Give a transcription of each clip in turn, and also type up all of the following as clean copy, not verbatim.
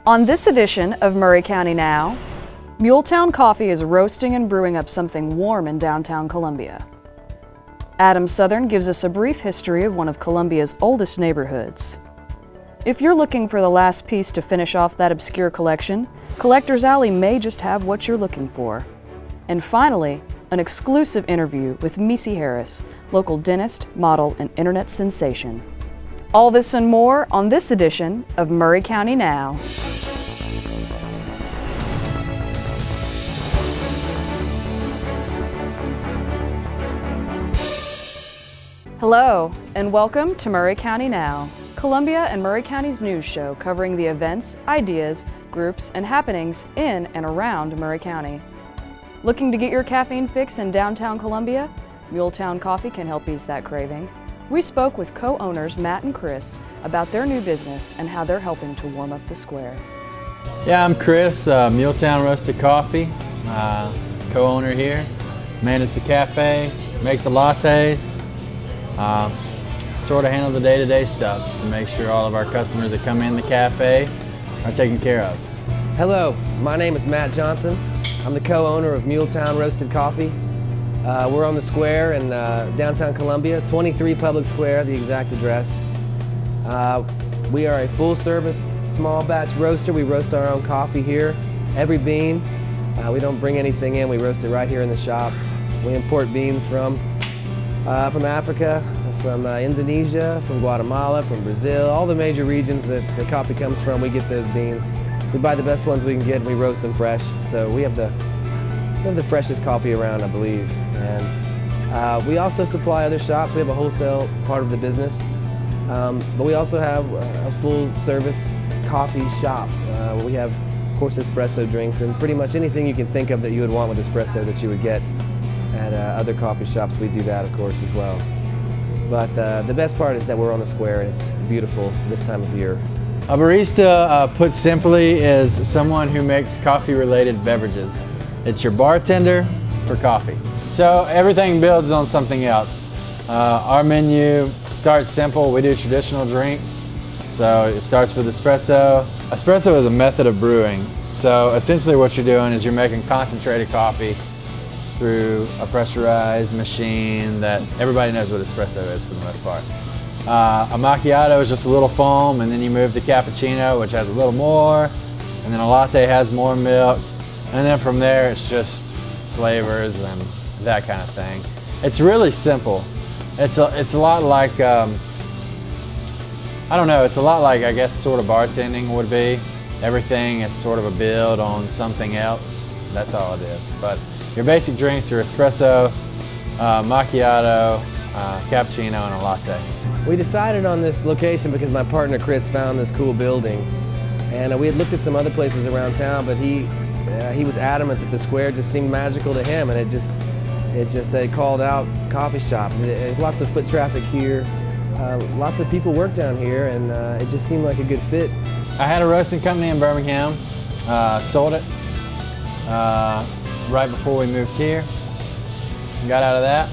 On this edition of Maury County Now, Muletown Coffee is roasting and brewing up something warm in downtown Columbia. Adam Southern gives us a brief history of one of Columbia's oldest neighborhoods. If you're looking for the last piece to finish off that obscure collection, Collector's Alley may just have what you're looking for. And finally, an exclusive interview with Misee Harris, local dentist, model, and internet sensation. All this and more on this edition of Maury County Now. Hello, and welcome to Maury County Now, Columbia and Maury County's news show covering the events, ideas, groups, and happenings in and around Maury County. Looking to get your caffeine fix in downtown Columbia? Muletown Coffee can help ease that craving. We spoke with co-owners Matt and Chris about their new business and how they're helping to warm up the square. Yeah, I'm Chris, Muletown Roasted Coffee, co-owner here. Manage the cafe, make the lattes, sort of handle the day-to-day stuff to make sure all of our customers that come in the cafe are taken care of. Hello, my name is Matt Johnson. I'm the co-owner of Muletown Roasted Coffee. We're on the square in downtown Columbia, 23 Public Square, the exact address. We are a full-service, small batch roaster. We roast our own coffee here, every bean. We don't bring anything in, we roast it right here in the shop. We import beans from Africa, from Indonesia, from Guatemala, from Brazil, all the major regions that the coffee comes from, we get those beans. We buy the best ones we can get and we roast them fresh. So we have the freshest coffee around, I believe. And we also supply other shops. We have a wholesale part of the business. But we also have a full service coffee shop. We have, of course, espresso drinks and pretty much anything you can think of that you would want with espresso that you would get at other coffee shops. We do that, of course, as well. But the best part is that we're on the square and it's beautiful this time of year. A barista, put simply, is someone who makes coffee-related beverages. It's your bartender for coffee. So everything builds on something else. Our menu starts simple. We do traditional drinks. So it starts with espresso. Espresso is a method of brewing. So essentially what you're doing is you're making concentrated coffee through a pressurized machine that everybody knows what espresso is for the most part. A macchiato is just a little foam, and then you move to cappuccino, which has a little more, and then a latte has more milk, and then from there it's just flavors and that kind of thing. It's really simple. It's a lot like, I don't know, it's a lot like, I guess, sort of bartending would be. Everything is sort of a build on something else. That's all it is. But your basic drinks are espresso, macchiato, cappuccino, and a latte. We decided on this location because my partner Chris found this cool building, and we had looked at some other places around town, but he was adamant that the square just seemed magical to him, and it just a called out coffee shop. There's lots of foot traffic here, lots of people work down here, and it just seemed like a good fit. I had a roasting company in Birmingham, sold it right before we moved here, got out of that.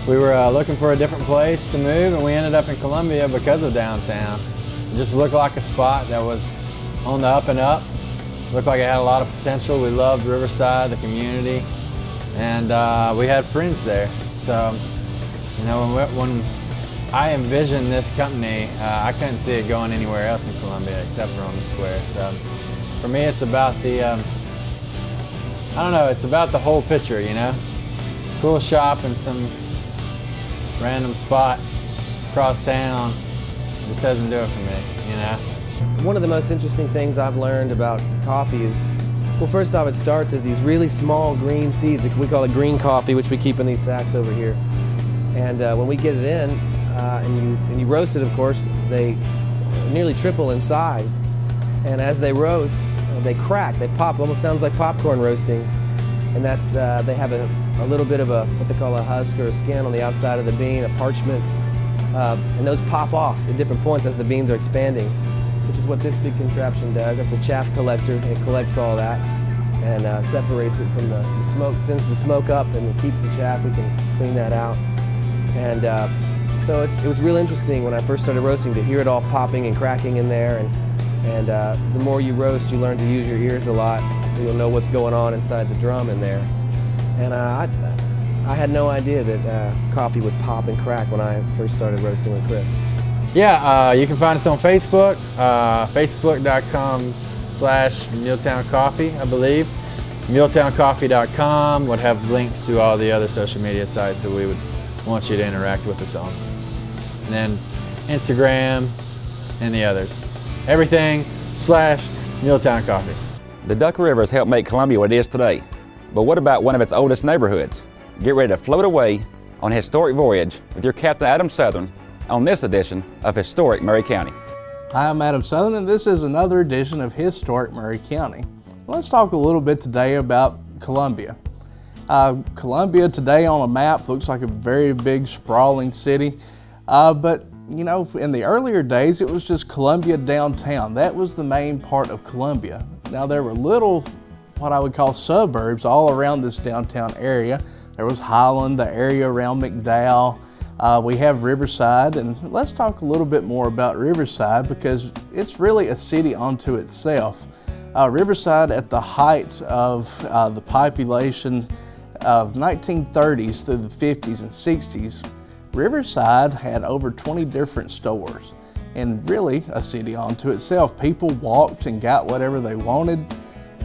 We were looking for a different place to move, and we ended up in Columbia because of downtown. It just looked like a spot that was on the up and up. Looked like it had a lot of potential. We loved Riverside, the community, and we had friends there. So, you know, when I envisioned this company, I couldn't see it going anywhere else in Columbia except for on the square. So, for me, it's about the, I don't know, it's about the whole picture, you know? Cool shop and some random spot across town just doesn't do it for me, you know? One of the most interesting things I've learned about coffee is, well, first off, it starts as these really small green seeds. We call it green coffee, which we keep in these sacks over here. And when we get it in, and you roast it, of course, they nearly triple in size. And as they roast, they crack, they pop, almost sounds like popcorn roasting. And that's, they have a little bit of what they call a husk or a skin on the outside of the bean, a parchment, and those pop off at different points as the beans are expanding, which is what this big contraption does. That's a chaff collector. It collects all that and separates it from the smoke, sends the smoke up, and it keeps the chaff. We can clean that out. And so it was real interesting when I first started roasting to hear it all popping and cracking in there, and And the more you roast, you learn to use your ears a lot, so you'll know what's going on inside the drum in there. And I had no idea that coffee would pop and crack when I first started roasting with Chris. Yeah, you can find us on Facebook, facebook.com/Muletown Coffee, I believe. Muletowncoffee.com would have links to all the other social media sites that we would want you to interact with us on. And then Instagram and the others. Everything /Muletown Coffee. The Duck River has helped make Columbia what it is today. But what about one of its oldest neighborhoods? Get ready to float away on a historic voyage with your Captain Adam Southern on this edition of Historic Maury County. Hi, I'm Adam Southern, and this is another edition of Historic Maury County. Let's talk a little bit today about Columbia. Columbia today on a map looks like a very big, sprawling city, but you know, in the earlier days, it was just Columbia downtown. That was the main part of Columbia. Now there were little, what I would call suburbs all around this downtown area. There was Highland, the area around McDowell. We have Riverside, and let's talk a little bit more about Riverside because it's really a city unto itself. Riverside, at the height of the population of 1930s through the 50s and 60s, Riverside had over 20 different stores, and really a city unto itself. People walked and got whatever they wanted.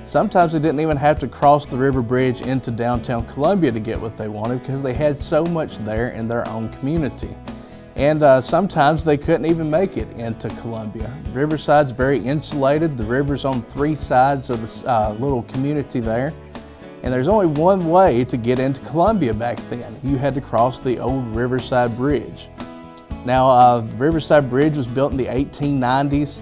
Sometimes they didn't even have to cross the river bridge into downtown Columbia to get what they wanted because they had so much there in their own community. And sometimes they couldn't even make it into Columbia. Riverside's very insulated. The river's on three sides of this little community there. And there's only one way to get into Columbia back then. You had to cross the old Riverside Bridge. Now, the Riverside Bridge was built in the 1890s,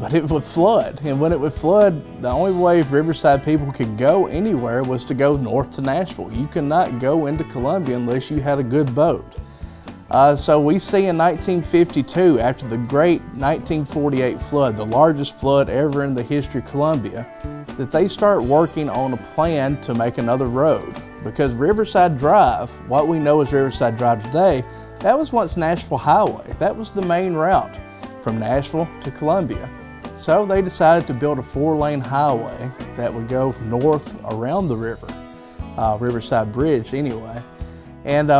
but it would flood. And when it would flood, the only way Riverside people could go anywhere was to go north to Nashville. You could not go into Columbia unless you had a good boat. So we see in 1952, after the great 1948 flood, the largest flood ever in the history of Columbia, that they start working on a plan to make another road. Because Riverside Drive, what we know as Riverside Drive today, that was once Nashville Highway. That was the main route from Nashville to Columbia. So they decided to build a 4-lane highway that would go north around the river, Riverside Bridge anyway. And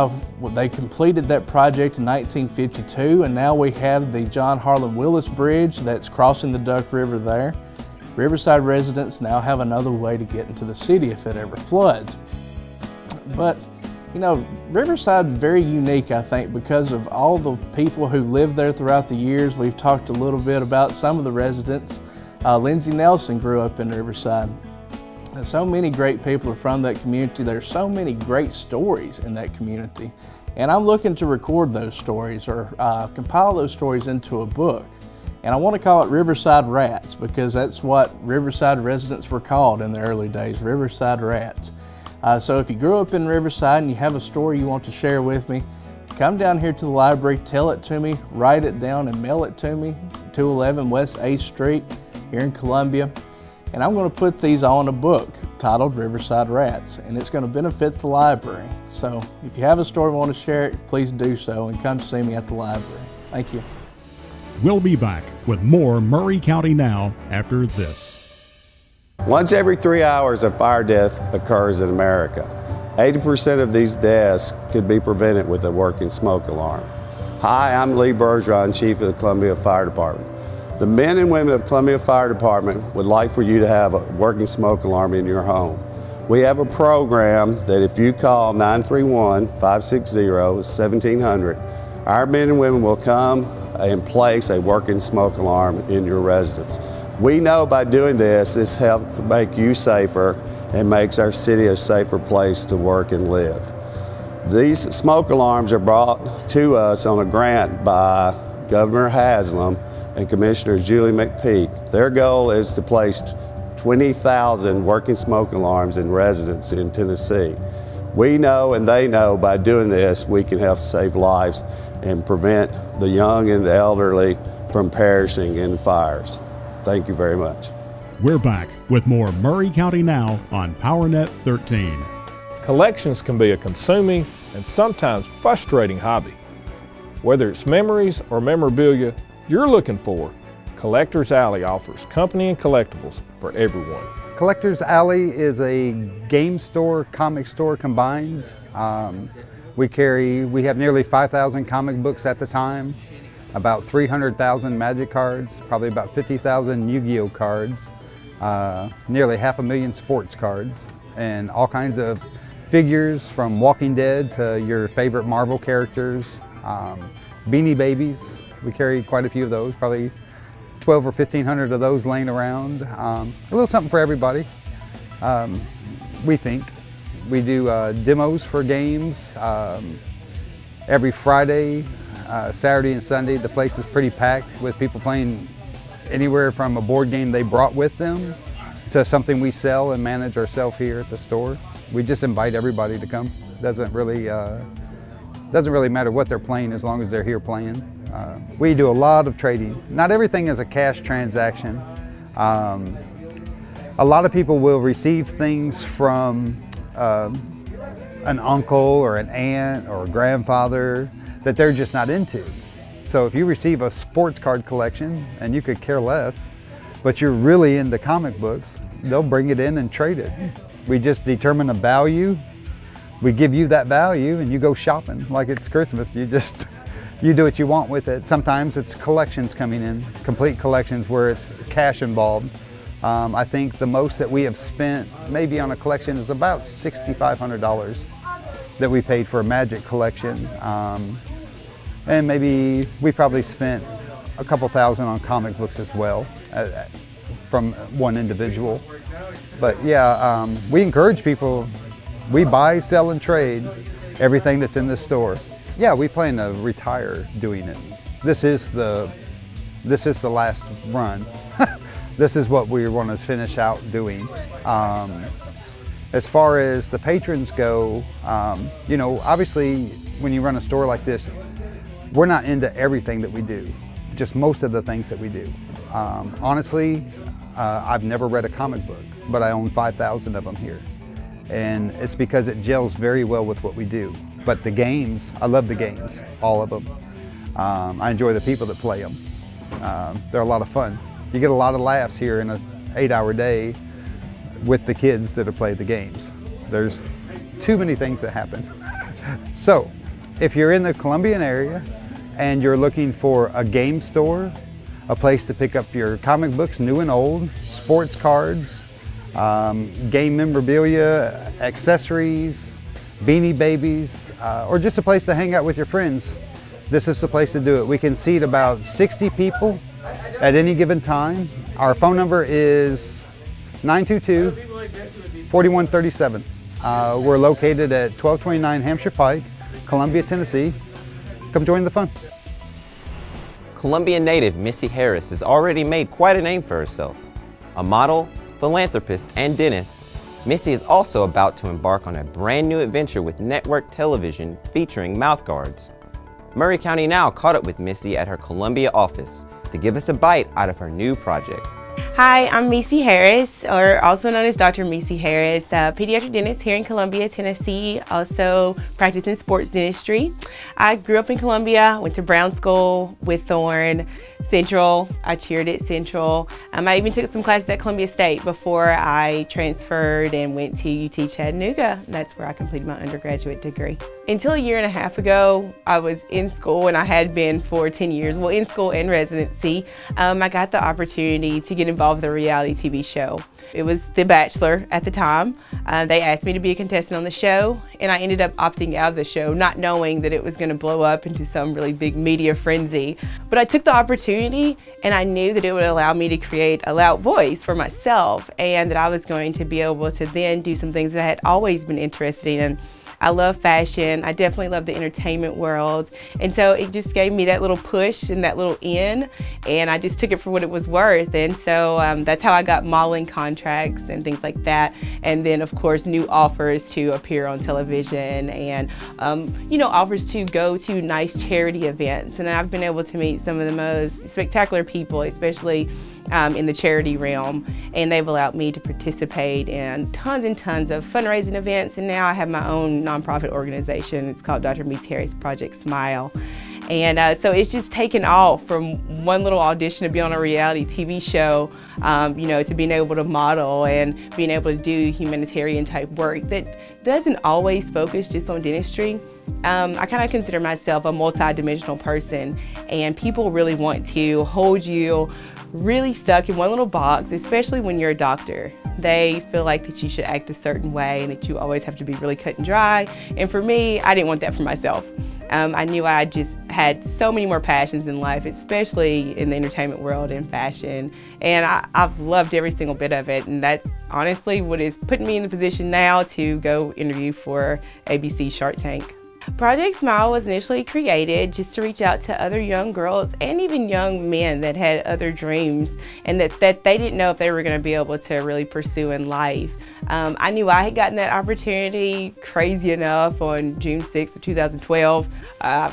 they completed that project in 1952, and now we have the John Harlan Willis Bridge that's crossing the Duck River there. Riverside residents now have another way to get into the city if it ever floods. But, you know, Riverside is very unique, I think, because of all the people who lived there throughout the years. We've talked a little bit about some of the residents. Lindsey Nelson grew up in Riverside. And so many great people are from that community. There's so many great stories in that community. And I'm looking to record those stories or compile those stories into a book. And I want to call it Riverside Rats because that's what Riverside residents were called in the early days, Riverside Rats. So if you grew up in Riverside and you have a story you want to share with me, come down here to the library, tell it to me, write it down and mail it to me, 211 West 8th Street here in Columbia. And I'm going to put these on a book titled Riverside Rats, and it's going to benefit the library. So if you have a story and want to share it, please do so and come see me at the library. Thank you. We'll be back with more Maury County Now after this. Once every 3 hours, a fire death occurs in America. 80% of these deaths could be prevented with a working smoke alarm. Hi, I'm Lee Bergeron, Chief of the Columbia Fire Department. The men and women of Columbia Fire Department would like for you to have a working smoke alarm in your home. We have a program that if you call 931-560-1700, our men and women will come and place a working smoke alarm in your residence. We know by doing this helps make you safer and makes our city a safer place to work and live. These smoke alarms are brought to us on a grant by Governor Haslam and Commissioner Julie McPeak. Their goal is to place 20,000 working smoke alarms in residents in Tennessee. We know and they know by doing this we can help save lives and prevent the young and the elderly from perishing in fires. Thank you very much. We're back with more Maury County Now on PowerNet 13. Collections can be a consuming and sometimes frustrating hobby. Whether it's memories or memorabilia you're looking for, Collector's Alley offers company and collectibles for everyone. Collector's Alley is a game store, comic store combined. We have nearly 5,000 comic books at the time, about 300,000 Magic cards, probably about 50,000 Yu-Gi-Oh cards, nearly 500,000 sports cards, and all kinds of figures from Walking Dead to your favorite Marvel characters. Beanie Babies, we carry quite a few of those, probably 12 or 1,500 of those laying around. A little something for everybody, we think. We do demos for games every Friday, Saturday and Sunday. The place is pretty packed with people playing anywhere from a board game they brought with them to something we sell and manage ourselves here at the store. We just invite everybody to come. Doesn't really matter what they're playing as long as they're here playing. We do a lot of trading. Not everything is a cash transaction. A lot of people will receive things from an uncle or an aunt or a grandfather that they're just not into. So if you receive a sports card collection and you could care less, but you're really into comic books, they'll bring it in and trade it. We just determine a value. We give you that value and you go shopping like it's Christmas. You do what you want with it. Sometimes it's collections coming in, complete collections where it's cash involved. I think the most that we have spent maybe on a collection is about $6,500 that we paid for a Magic collection. And maybe we probably spent a couple thousand on comic books as well from one individual. But yeah, we encourage people. We buy, sell, and trade everything that's in this store. Yeah, we plan to retire doing it. This is the last run. This is what we want to finish out doing. As far as the patrons go, you know, obviously when you run a store like this, we're not into everything that we do, just most of the things that we do. Honestly, I've never read a comic book, but I own 5,000 of them here. And it's because it gels very well with what we do. But the games, I love the games, all of them. I enjoy the people that play them. They're a lot of fun. You get a lot of laughs here in an 8-hour day with the kids that have played the games. There's too many things that happen. So, if you're in the Columbian area and you're looking for a game store, a place to pick up your comic books, new and old, sports cards, game memorabilia, accessories, Beanie Babies, or just a place to hang out with your friends, this is the place to do it. We can seat about 60 people at any given time. Our phone number is 922-4137. We're located at 1229 Hampshire Pike, Columbia, Tennessee. Come join the fun. Columbia native Misee Harris has already made quite a name for herself. A model, philanthropist, and dentist, Misee is also about to embark on a brand new adventure with network television featuring mouthguards. Maury County Now caught up with Misee at her Columbia office to give us a bite out of her new project. Hi, I'm Misee Harris, or also known as Dr. Misee Harris, a pediatric dentist here in Columbia, Tennessee, also practicing sports dentistry. I grew up in Columbia, went to Brown School, Whitthorne, Central. I cheered at Central. I even took some classes at Columbia State before I transferred and went to UT Chattanooga. That's where I completed my undergraduate degree. Until a year and a half ago, I was in school, and I had been for 10 years, well, in school and residency. I got the opportunity to get involved with a reality TV show. It was The Bachelor at the time. They asked me to be a contestant on the show, and I ended up opting out of the show, not knowing that it was going to blow up into some really big media frenzy. But I took the opportunity, and I knew that it would allow me to create a loud voice for myself, and that I was going to be able to then do some things that I had always been interested in. I love fashion. I definitely love the entertainment world. And so it just gave me that little push and that little in, and I just took it for what it was worth. And so that's how I got modeling contracts and things like that. And then, of course, new offers to appear on television and, you know, offers to go to nice charity events. And I've been able to meet some of the most spectacular people, especially in the charity realm, and they've allowed me to participate in tons and tons of fundraising events. And now I have my own nonprofit organization. It's called Dr. Misee Harris Project Smile. And so it's just taken off from one little audition to be on a reality TV show, you know, to being able to model and being able to do humanitarian type work that doesn't always focus just on dentistry. I kind of consider myself a multi-dimensional person, and people really want to hold you really stuck in one little box, especially when you're a doctor. They feel like that you should act a certain way and that you always have to be really cut and dry. And for me, I didn't want that for myself. I knew I just had so many more passions in life, especially in the entertainment world and fashion. And I've loved every single bit of it. And that's honestly what is putting me in the position now to go interview for ABC Shark Tank. Project Smile was initially created just to reach out to other young girls and even young men that had other dreams and that they didn't know if they were going to be able to really pursue in life. I knew I had gotten that opportunity, crazy enough, on June 6th of 2012.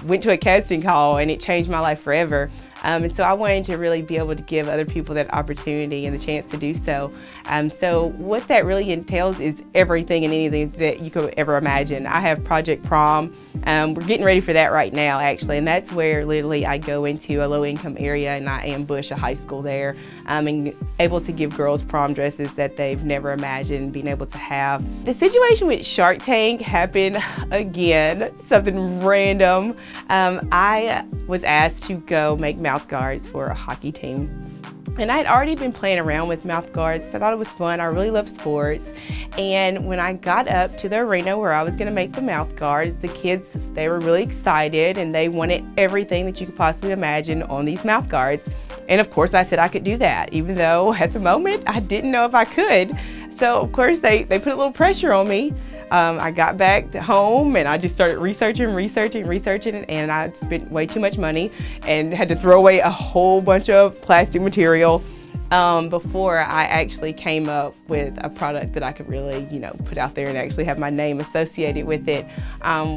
Went to a casting call and it changed my life forever. And so I wanted to really be able to give other people that opportunity and the chance to do so. So what that really entails is everything and anything that you could ever imagine. I have Project Prom. We're getting ready for that right now, actually, and that's where literally I go into a low-income area and I ambush a high school there, and able to give girls prom dresses that they've never imagined being able to have. The situation with Shark Tank happened again, something random. I was asked to go make mouth guards for a hockey team. And I had already been playing around with mouth guards. I thought it was fun. I really love sports. And when I got up to the arena where I was going to make the mouth guards, the kids, they were really excited and they wanted everything that you could possibly imagine on these mouth guards. And of course I said I could do that, even though at the moment I didn't know if I could. So of course they put a little pressure on me. I got back to home and I just started researching, and I spent way too much money and had to throw away a whole bunch of plastic material before I actually came up with a product that I could really, you know, put out there and actually have my name associated with it.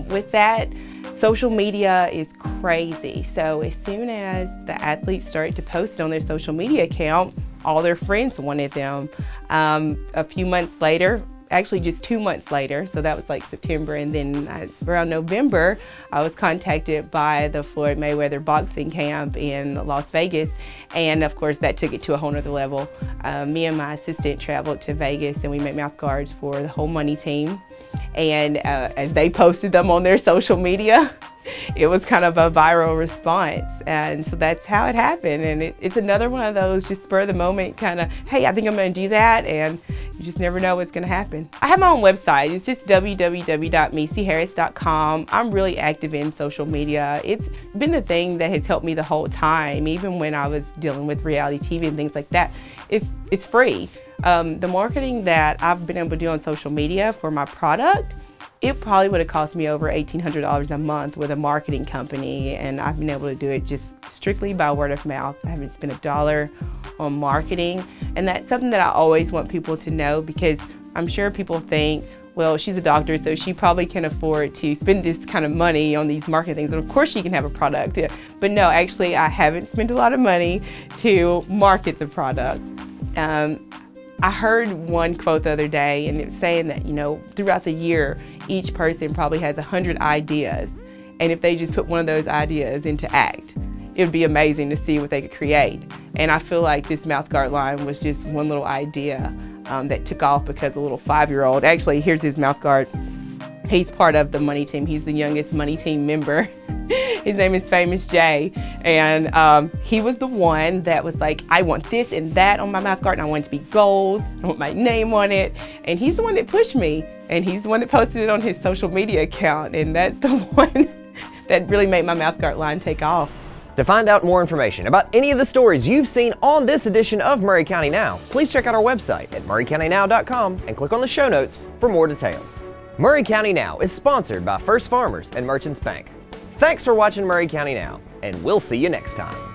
With that, social media is crazy. So as soon as the athletes started to post it on their social media account, all their friends wanted them. A few months later, actually just 2 months later, so that was like September, and then around November, I was contacted by the Floyd Mayweather boxing camp in Las Vegas, and of course that took it to a whole nother level. Me and my assistant traveled to Vegas and we made mouth guards for the whole money team, and as they posted them on their social media, it was kind of a viral response, and so that's how it happened. And it's another one of those just spur of the moment kind of, hey, I think I'm going to do that, and you just never know what's going to happen. I have my own website. It's just www.miseeharris.com. I'm really active in social media. It's been the thing that has helped me the whole time, even when I was dealing with reality TV and things like that. It's free. The marketing that I've been able to do on social media for my product, it probably would have cost me over $1,800 a month with a marketing company, and I've been able to do it just strictly by word of mouth. I haven't spent $1 on marketing, and that's something that I always want people to know, because I'm sure people think, well, she's a doctor, so she probably can afford to spend this kind of money on these marketing things, and of course she can have a product. But no, actually I haven't spent a lot of money to market the product. I heard one quote the other day, and it's saying that, you know, throughout the year, each person probably has 100 ideas. And if they just put one of those ideas into act, it would be amazing to see what they could create. And I feel like this mouthguard line was just one little idea that took off because a little 5-year-old, actually, here's his mouthguard. He's part of the money team. He's the youngest money team member. His name is Famous Jay, and he was the one that was like, I want this and that on my mouthguard, and I want it to be gold, I want my name on it, and he's the one that pushed me, and he's the one that posted it on his social media account, and that's the one that really made my mouthguard line take off. To find out more information about any of the stories you've seen on this edition of Maury County Now, please check out our website at maurycountynow.com and click on the show notes for more details. Maury County Now is sponsored by First Farmers and Merchants Bank. Thanks for watching Maury County Now, and we'll see you next time.